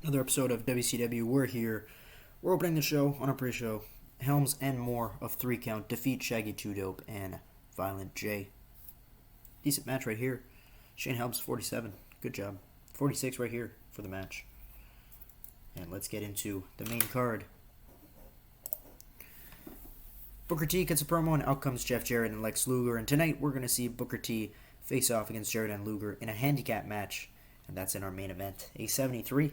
Another episode of WCW. We're here. We're opening the show on a pre-show. Helms and Moore of 3 Count defeat Shaggy 2 Dope and Violent J. Decent match right here. Shane Helms 47. Good job. 46 right here for the match. And let's get into the main card. Booker T gets a promo and out comes Jeff Jarrett and Lex Luger. And tonight we're going to see Booker T face off against Jarrett and Luger in a handicap match. And that's in our main event. A 73.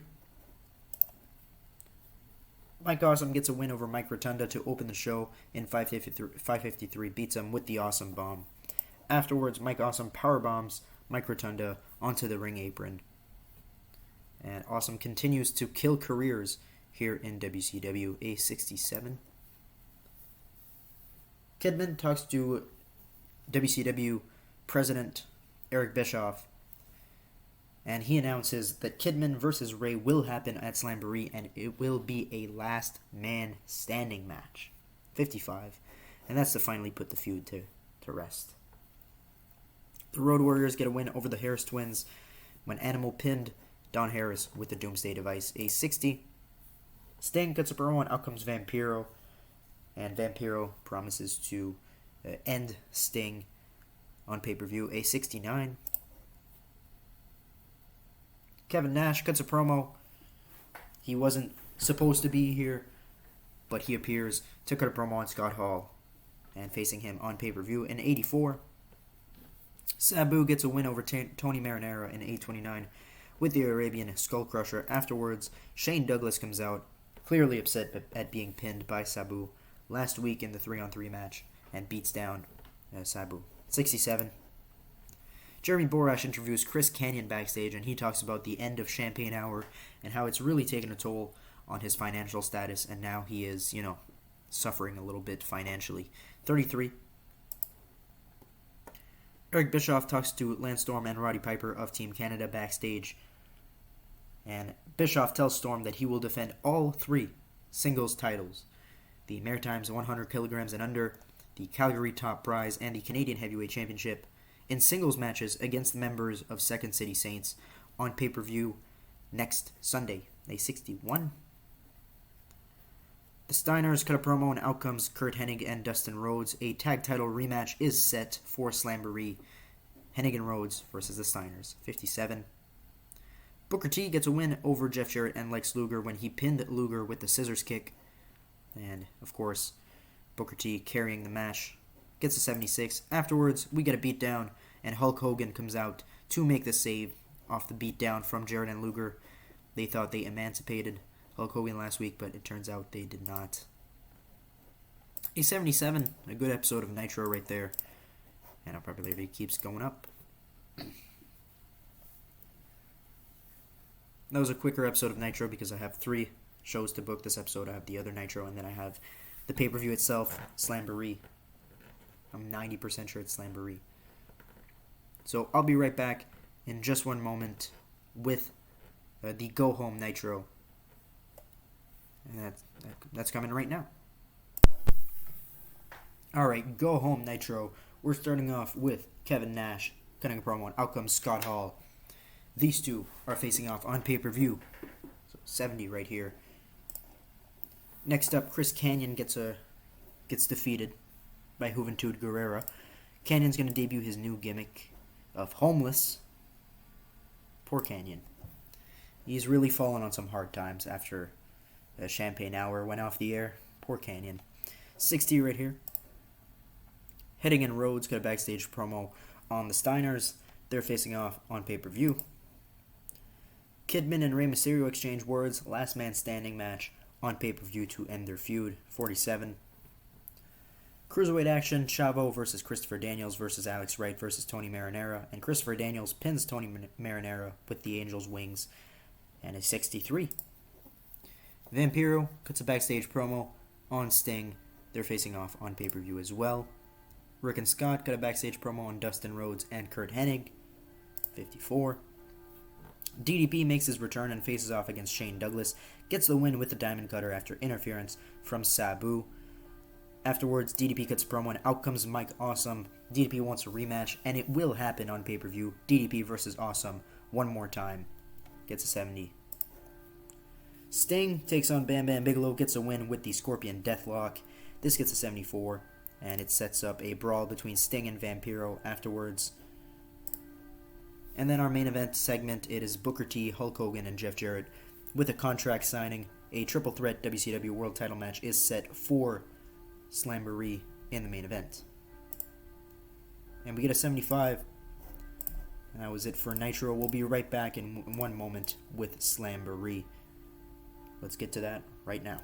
Mike Awesome gets a win over Mike Rotunda to open the show in 553, beats him with the Awesome Bomb. Afterwards, Mike Awesome powerbombs Mike Rotunda onto the ring apron. And Awesome continues to kill careers here in WCW, a 67. Kidman talks to WCW President Eric Bischoff, and he announces that Kidman versus Ray will happen at Slamboree, and it will be a last man standing match. 55. And that's to finally put the feud to rest. The Road Warriors get a win over the Harris Twins when Animal pinned Don Harris with the Doomsday Device. A 60. Sting gets a promo and out comes Vampiro. And Vampiro promises to end Sting on pay-per-view. A 69. Kevin Nash cuts a promo. He wasn't supposed to be here, but he appears to cut a promo on Scott Hall and facing him on pay-per-view in 84. Sabu gets a win over Tony Marinara in 829 with the Arabian Skull Crusher. Afterwards, Shane Douglas comes out, clearly upset at being pinned by Sabu last week in the 3-on-3 match, and beats down Sabu. 67. Jeremy Borash interviews Chris Kanyon backstage, and he talks about the end of Champagne Hour and how it's really taken a toll on his financial status, and now he is, suffering a little bit financially. 33. Eric Bischoff talks to Lance Storm and Roddy Piper of Team Canada backstage, and Bischoff tells Storm that he will defend all 3 singles titles: the Maritimes 100 kilograms and under, the Calgary Top Prize, and the Canadian Heavyweight Championship in singles matches against the members of Second City Saints on pay-per-view next Sunday, a 61. The Steiners cut a promo and out comes Kurt Hennig and Dustin Rhodes. A tag title rematch is set for Slamboree. Hennig and Rhodes versus the Steiners. 57. Booker T gets a win over Jeff Jarrett and Lex Luger when he pinned Luger with the scissors kick. And, of course, Booker T carrying the match gets a 76. Afterwards, we get a beatdown, and Hulk Hogan comes out to make the save off the beatdown from Jarrett and Luger. They thought they emancipated Hulk Hogan last week, but it turns out they did not. A 77, a good episode of Nitro right there, and our popularity keeps going up. That was a quicker episode of Nitro because I have 3 shows to book this episode. I have the other Nitro, and then I have the pay-per-view itself, Slamboree. I'm 90% sure it's Slamboree. So I'll be right back in just one moment with the Go Home Nitro. And that's coming right now. Alright, Go Home Nitro. We're starting off with Kevin Nash cutting a promo, and out comes Scott Hall. These two are facing off on pay-per-view. So 70 right here. Next up, Chris Kanyon gets defeated by Juventud Guerrera. Canyon's going to debut his new gimmick of Homeless. Poor Kanyon. He's really fallen on some hard times after Champagne Hour went off the air. Poor Kanyon. 60 right here. Hennig and Rhodes got a backstage promo on the Steiners. They're facing off on pay-per-view. Kidman and Rey Mysterio exchange words. Last man standing match on pay-per-view to end their feud. 47. Cruiserweight action, Chavo versus Christopher Daniels versus Alex Wright versus Tony Marinara, and Christopher Daniels pins Tony Marinara with the Angel's Wings, and a 63. Vampiro cuts a backstage promo on Sting. They're facing off on pay-per-view as well. Rick and Scott cut a backstage promo on Dustin Rhodes and Kurt Hennig, 54. DDP makes his return and faces off against Shane Douglas, gets the win with the Diamond Cutter after interference from Sabu. Afterwards, DDP cuts a promo and out comes Mike Awesome. DDP wants a rematch, and it will happen on pay-per-view. DDP versus Awesome one more time. Gets a 70. Sting takes on Bam Bam Bigelow, gets a win with the Scorpion Deathlock. This gets a 74, and it sets up a brawl between Sting and Vampiro afterwards. And then our main event segment, it is Booker T, Hulk Hogan, and Jeff Jarrett with a contract signing. A triple threat WCW World Title match is set for Slamboree in the main event. And we get a 75. And that was it for Nitro. We'll be right back in one moment with Slamboree. Let's get to that right now.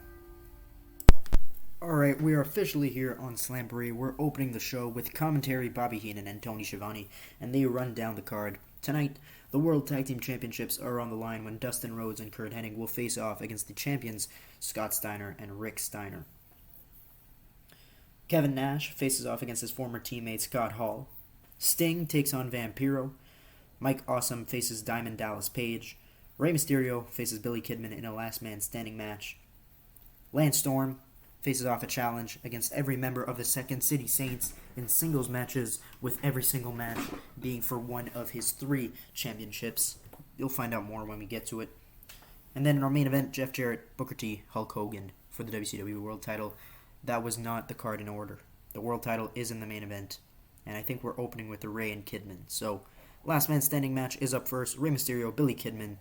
Alright, we are officially here on Slamboree. We're opening the show with commentary Bobby Heenan and Tony Schiavone, and they run down the card. Tonight, the World Tag Team Championships are on the line when Dustin Rhodes and Curt Hennig will face off against the champions Scott Steiner and Rick Steiner. Kevin Nash faces off against his former teammate Scott Hall. Sting takes on Vampiro. Mike Awesome faces Diamond Dallas Page. Rey Mysterio faces Billy Kidman in a last man standing match. Lance Storm faces off a challenge against every member of the Second City Saints in singles matches, with every single match being for one of his 3 championships. You'll find out more when we get to it. And then in our main event, Jeff Jarrett, Booker T, Hulk Hogan for the WCW World Title. That was not the card in order. The World Title is in the main event, and I think we're opening with the Rey and Kidman. So, last man standing match is up first. Rey Mysterio, Billy Kidman.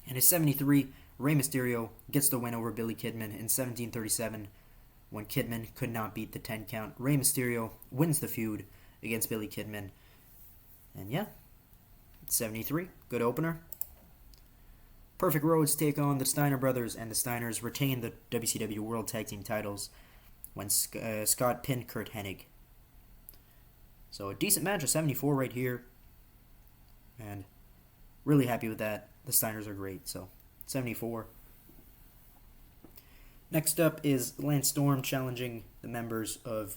And his 73, Rey Mysterio gets the win over Billy Kidman in 1737 when Kidman could not beat the 10 count. Rey Mysterio wins the feud against Billy Kidman. And yeah, 73, good opener. Perfect Roads take on the Steiner brothers, and the Steiners retain the WCW World Tag Team titles when Scott pinned Curt Hennig. So a decent match, a 74 right here. And really happy with that. The Steiners are great, so 74. Next up is Lance Storm challenging the members of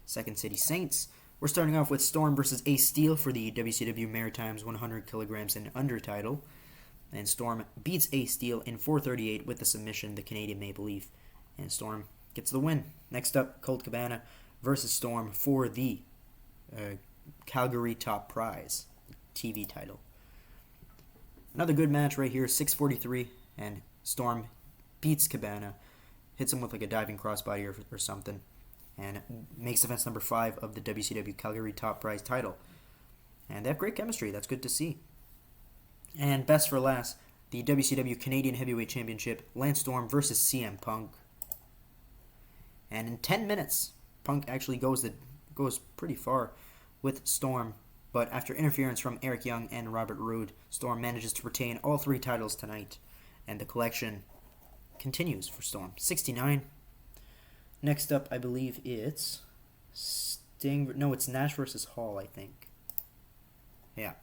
Second City Saints. We're starting off with Storm versus Ace Steel for the WCW Maritimes 100 kilograms and under title. And Storm beats Ace Steel in 4:38 with the submission, the Canadian Maple Leaf. And Storm gets the win. Next up, Colt Cabana versus Storm for the Calgary Top Prize TV title. Another good match right here, 6:43, and Storm beats Cabana, hits him with like a diving crossbody or something, and makes defense number 5 of the WCW Calgary Top Prize title. And they have great chemistry. That's good to see. And best for last, the WCW Canadian Heavyweight Championship, Lance Storm versus CM Punk. And in 10 minutes, Punk actually goes pretty far with Storm, but after interference from Eric Young and Robert Roode, Storm manages to retain all 3 titles tonight, and the collection continues for Storm. 69. Next up, I believe it's Sting. No, it's Nash versus Hall, I think. Yeah.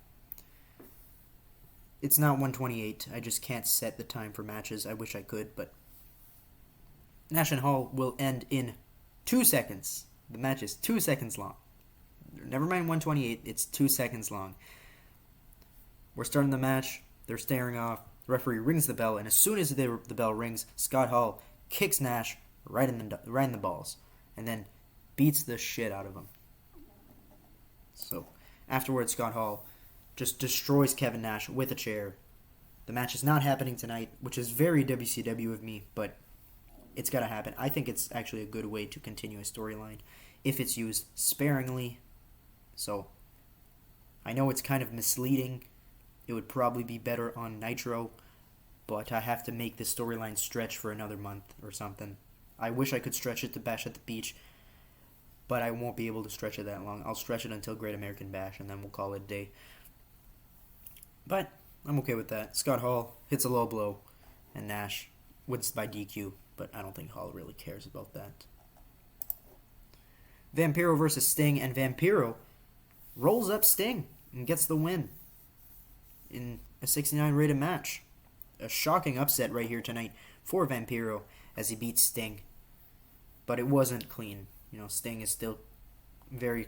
It's not 128. I just can't set the time for matches. I wish I could, but Nash and Hall will end in 2 seconds. The match is 2 seconds long. Never mind 128. It's 2 seconds long. We're starting the match. They're staring off. The referee rings the bell, and as soon as the bell rings, Scott Hall kicks Nash right in the balls, and then beats the shit out of him. So afterwards, Scott Hall just destroys Kevin Nash with a chair. The match is not happening tonight, which is very WCW of me, but it's got to happen. I think it's actually a good way to continue a storyline if it's used sparingly. So I know it's kind of misleading. It would probably be better on Nitro, but I have to make this storyline stretch for another month or something. I wish I could stretch it to Bash at the Beach, but I won't be able to stretch it that long. I'll stretch it until Great American Bash, and then we'll call it a day. But I'm okay with that. Scott Hall hits a low blow, and Nash wins by DQ, but I don't think Hall really cares about that. Vampiro versus Sting, and Vampiro rolls up Sting and gets the win in a 69 rated match. A shocking upset right here tonight for Vampiro as he beats Sting, but it wasn't clean. Sting is still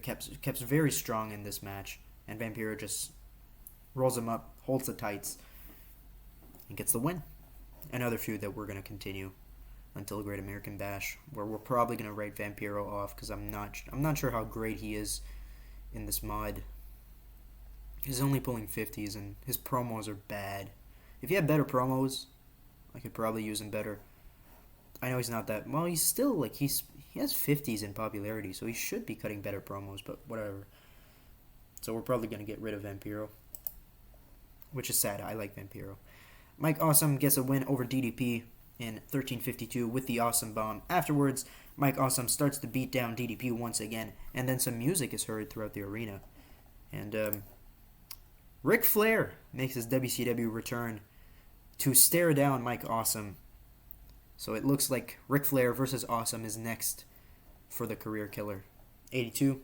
kept very strong in this match, and Vampiro just rolls him up, holds the tights, and gets the win. Another feud that we're going to continue until Great American Bash, where we're probably going to write Vampiro off because I'm not sure how great he is in this mod. He's only pulling 50s, and his promos are bad. If he had better promos, I could probably use him better. I know he's not that well. He's still like he has 50s in popularity, so he should be cutting better promos. But whatever. So we're probably gonna get rid of Vampiro, which is sad. I like Vampiro. Mike Awesome gets a win over DDP in 13:52 with the Awesome Bomb. Afterwards, Mike Awesome starts to beat down DDP once again, and then some music is heard throughout the arena. And Ric Flair makes his WCW return to stare down Mike Awesome. So it looks like Ric Flair versus Awesome is next for the career killer. 82.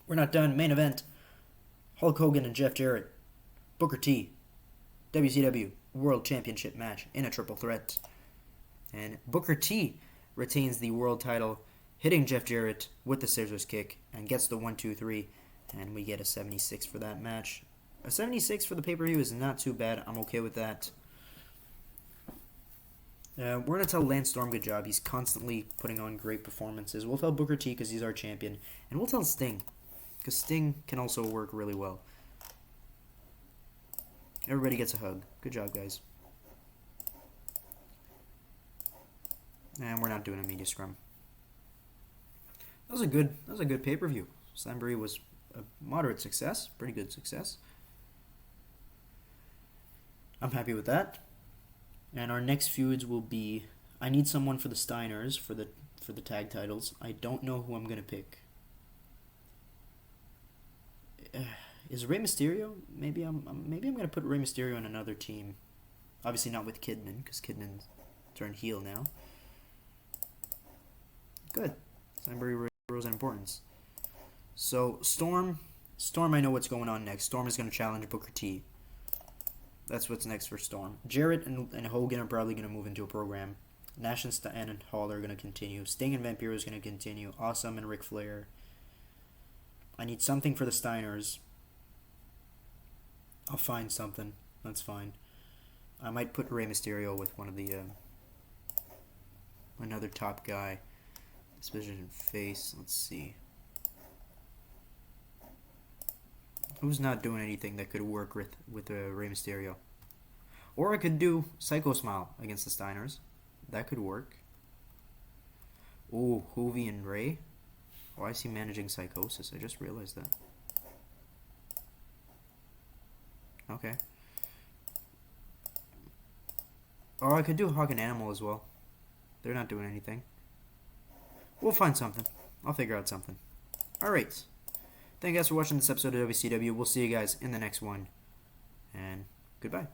We're not done. Main event. Hulk Hogan and Jeff Jarrett. Booker T. WCW World Championship match in a triple threat. And Booker T retains the world title, hitting Jeff Jarrett with the scissors kick and gets the 1-2-3. And we get a 76 for that match. A 76 for the pay-per-view is not too bad. I'm okay with that. We're going to tell Lance Storm good job. He's constantly putting on great performances. We'll tell Booker T because he's our champion. And we'll tell Sting because Sting can also work really well. Everybody gets a hug. Good job, guys. And we're not doing a media scrum. That was a good pay-per-view. Slamboree was a moderate success. Pretty good success. I'm happy with that. And our next feuds will be, I need someone for the Steiners for the tag titles. I don't know who I'm gonna pick. Is Rey Mysterio? Maybe I'm gonna put Rey Mysterio on another team. Obviously not with Kidman, because Kidman's turned heel now. Good. Slamboree rose in importance. So Storm, I know what's going on next. Storm is gonna challenge Booker T. That's what's next for Storm. Jarrett and Hogan are probably going to move into a program. Nash and Hall are going to continue. Sting and Vampiro is going to continue. Awesome and Ric Flair. I need something for the Steiners. I'll find something. That's fine. I might put Rey Mysterio with one of the another top guy. This position face. Let's see. Who's not doing anything that could work with Rey Mysterio? Or I could do Psycho Smile against the Steiners. That could work. Oh, Hoovy and Ray. Oh, I see managing Psychosis. I just realized that. Okay. Or I could do Hawk and Animal as well. They're not doing anything. We'll find something. I'll figure out something. Alright. Thank you guys for watching this episode of WCW. We'll see you guys in the next one. And goodbye.